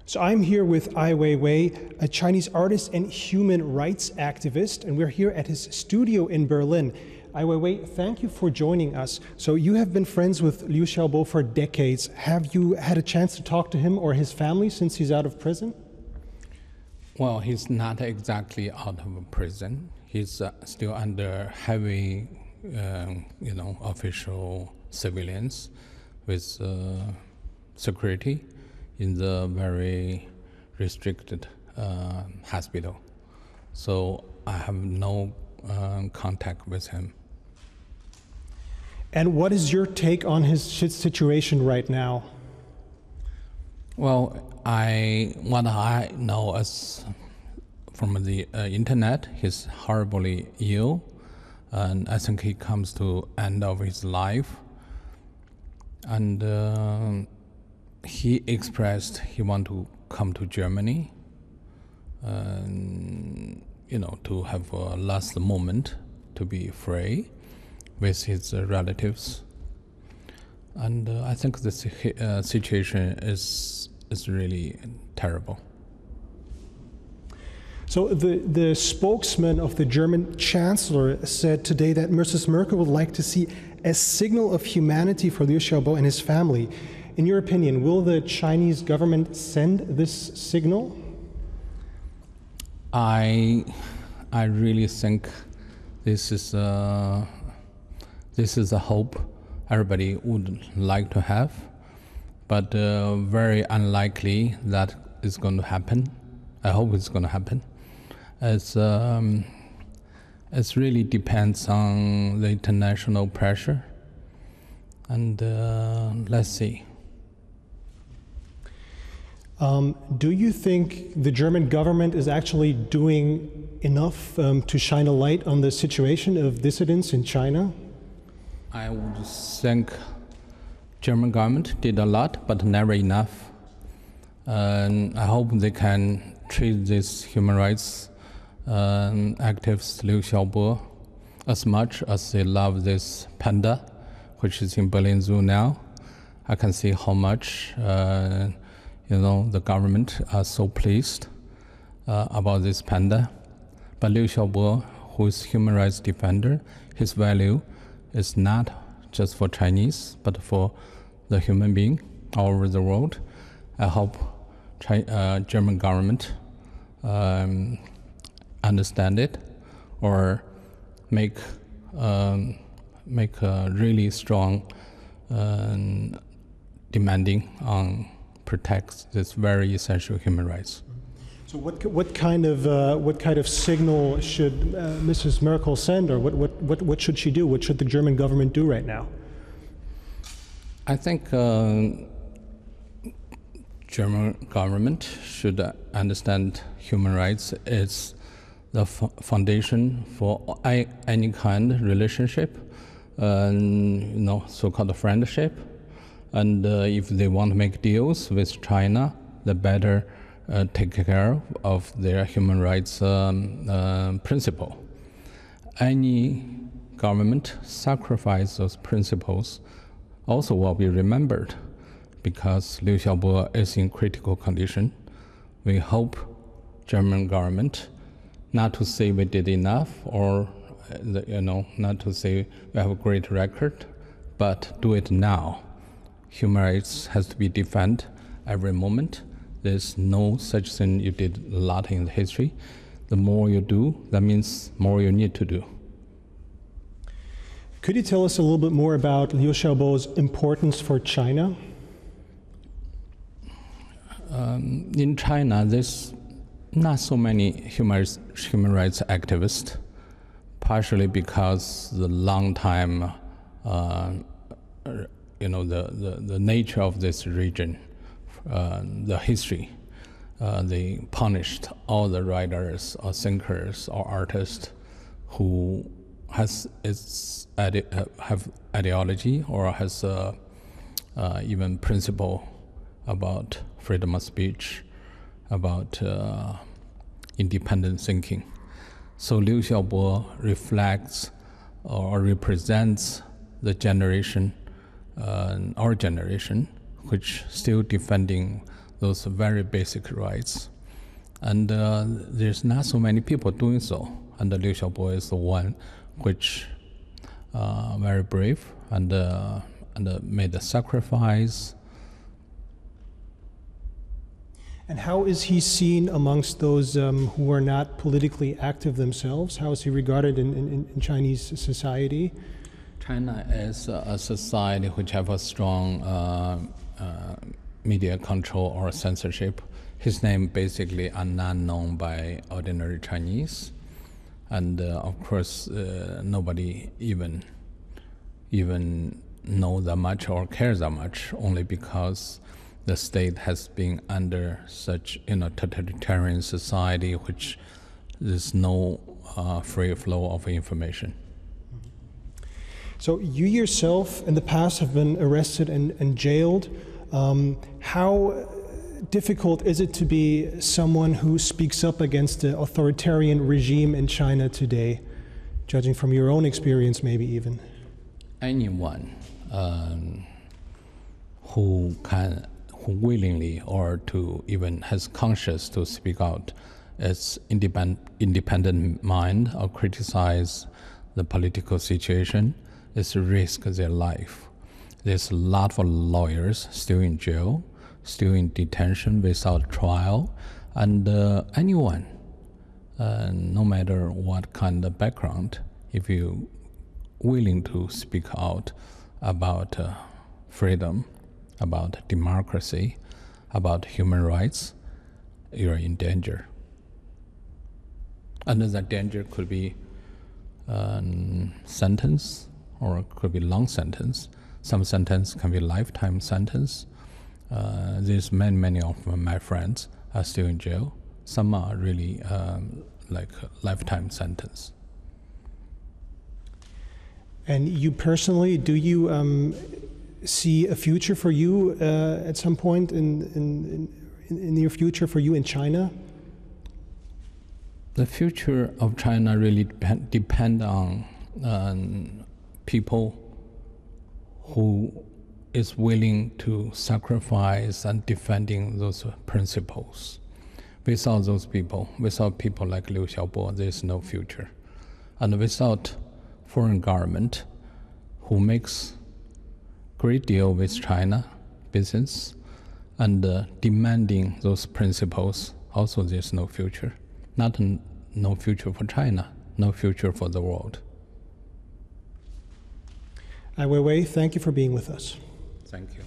So I'm here with Ai Weiwei, a Chinese artist and human rights activist, and we're here at his studio in Berlin. Ai Weiwei, thank you for joining us. So you have been friends with Liu Xiaobo for decades. Have you had a chance to talk to him or his family since he's out of prison? Well, he's not exactly out of prison. He's still under heavy, official surveillance with security in the very restricted hospital. So I have no contact with him. And what is your take on his situation right now? Well, what I know is from the internet, he's horribly ill, and I think he comes to end of his life. And he expressed he want to come to Germany, to have a last moment to be free with his relatives. And I think this situation is really terrible. So the spokesman of the German Chancellor said today that Mrs. Merkel would like to see a signal of humanity for Liu Xiaobo and his family. In your opinion, will the Chinese government send this signal? I really think this is a hope everybody would like to have, but very unlikely that it's going to happen. I hope it's going to happen. It really depends on the international pressure, and let's see. Do you think the German government is actually doing enough to shine a light on the situation of dissidents in China? I would think German government did a lot, but never enough. And I hope they can treat this human rights activist Liu Xiaobo as much as they love this panda, which is in Berlin Zoo now. I can see how much the government are so pleased about this panda. But Liu Xiaobo, who is human rights defender, his value is not just for Chinese, but for the human being all over the world. I hope German government understand it, or make a really strong demanding on protect this very essential human rights. So what kind of signal should Mrs. Merkel send, or what should she do? What should the German government do right now? I think German government should understand human rights is the foundation for any kind of relationship, so-called friendship. And if they want to make deals with China, they better take care of their human rights principle. Any government sacrifice those principles also will be remembered, because Liu Xiaobo is in critical condition. We hope German government not to say we did enough, or not to say we have a great record, but do it now. Human rights has to be defended every moment. There's no such thing you did a lot in the history. The more you do, that means more you need to do. Could you tell us a little bit more about Liu Xiaobo's importance for China? In China, there's not so many human rights activists, partially because the long time the nature of this region, the history, they punished all the writers or thinkers or artists who have ideology or has even principle about freedom of speech, about independent thinking. So Liu Xiaobo reflects or represents the generation, our generation, which still defending those very basic rights. And there's not so many people doing so. And Liu Xiaobo is the one which very brave and made the sacrifice. And how is he seen amongst those who are not politically active themselves? How is he regarded in Chinese society? China is a society which have a strong media control or censorship. His name basically are not known by ordinary Chinese, and of course nobody even know that much or cares that much, only because the state has been under such totalitarian society, which there's no free flow of information. So you yourself in the past have been arrested and jailed. How difficult is it to be someone who speaks up against the authoritarian regime in China today, judging from your own experience maybe even? Anyone who willingly or to even has conscience to speak out its independent mind or criticize the political situation is risk their life. There's a lot of lawyers still in jail, still in detention without trial, and anyone, no matter what kind of background, if you willing to speak out about freedom, about democracy, about human rights, you're in danger. And that danger could be sentence, or it could be long sentence. Some sentence can be lifetime sentence. There's many of my friends are still in jail. Some are really like lifetime sentence. And you personally, do you see a future for you at some point in your future for you in China? The future of China really depend on people who is willing to sacrifice and defending those principles. Without those people, without people like Liu Xiaobo, there's no future. And without foreign government who makes great deal with China business and demanding those principles, also there's no future. No future for China, no future for the world. Ai Weiwei, thank you for being with us. Thank you.